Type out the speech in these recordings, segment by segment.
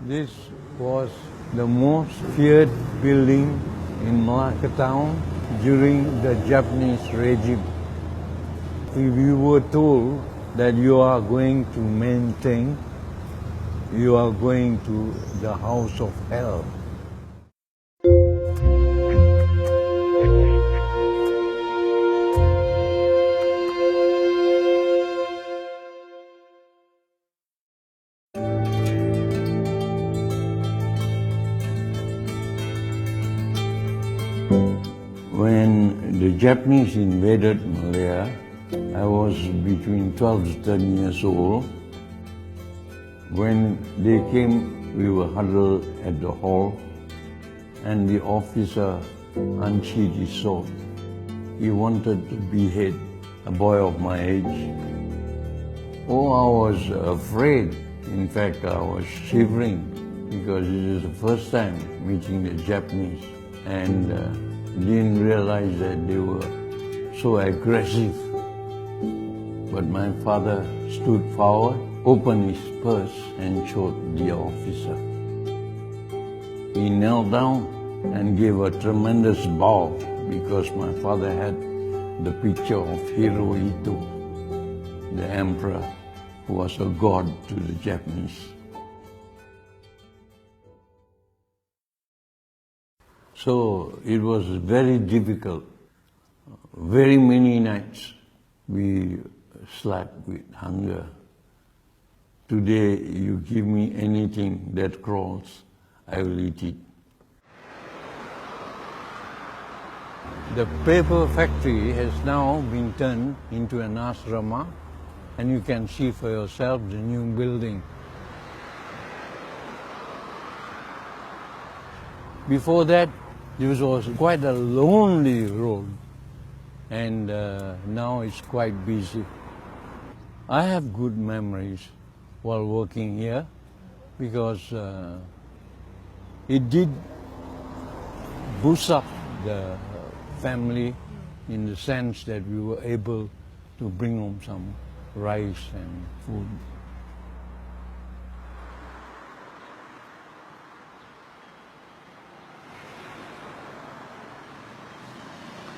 This was the most feared building in Malacca town during the Japanese regime. If you were told that you are going to maintain, you are going to the house of hell. When the Japanese invaded Malaya, I was between 12 to 13 years old. When they came, we were huddled at the hall, and the officer unsheathed his sword. He wanted to behead a boy of my age. Oh, I was afraid. In fact, I was shivering because it is the first time meeting the Japanese, and didn't realize that they were so aggressive. But my father stood forward, opened his purse and showed the officer. He knelt down and gave a tremendous bow because my father had the picture of Hirohito, the emperor, who was a god to the Japanese. So it was very difficult. Very many nights we slept with hunger. Today, you give me anything that crawls, I will eat it. The paper factory has now been turned into an asrama, and you can see for yourself the new building. Before that, this was quite a lonely road, and now it's quite busy. I have good memories while working here because it did boost up the family in the sense that we were able to bring home some rice and food.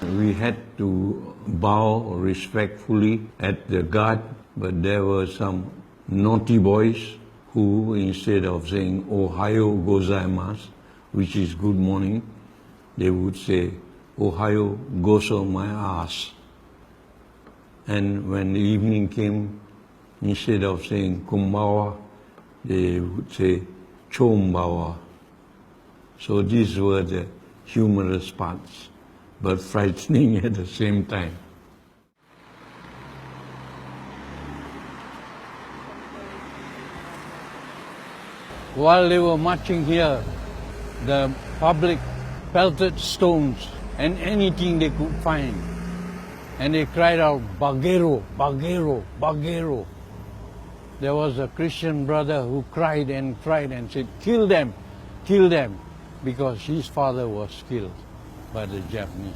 We had to bow respectfully at the guard, but there were some naughty boys who, instead of saying Ohayo gozaimasu, which is good morning, they would say Ohayo goso my ass. And when the evening came, instead of saying kumbawa, they would say chombawa. So these were the humorous parts, but frightening at the same time. While they were marching here, the public pelted stones and anything they could find. And they cried out, Bagero, Bagero, Bagero. There was a Christian brother who cried and said, kill them, because his father was killed by the Japanese.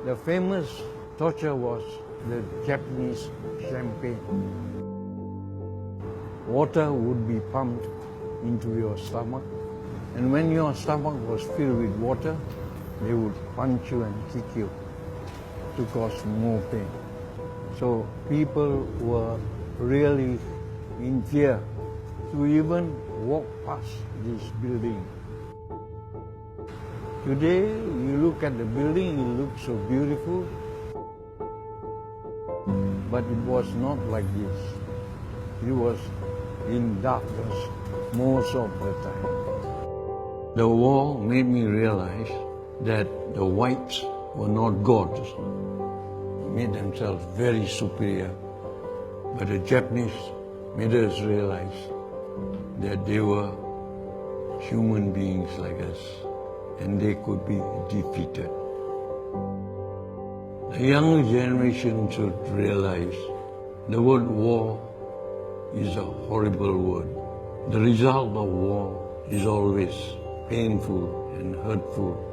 The famous torture was the Japanese champagne. Water would be pumped into your stomach, and when your stomach was filled with water, they would punch you and kick you to cause more pain. So people were really in fear to even walk past this building. Today, you look at the building, it looks so beautiful, but it was not like this. It was in darkness most of the time. The war made me realize that the whites were not gods. They made themselves very superior. But the Japanese made us realize that they were human beings like us, and they could be defeated. The younger generation should realize the word war is a horrible word. The result of war is always painful and hurtful.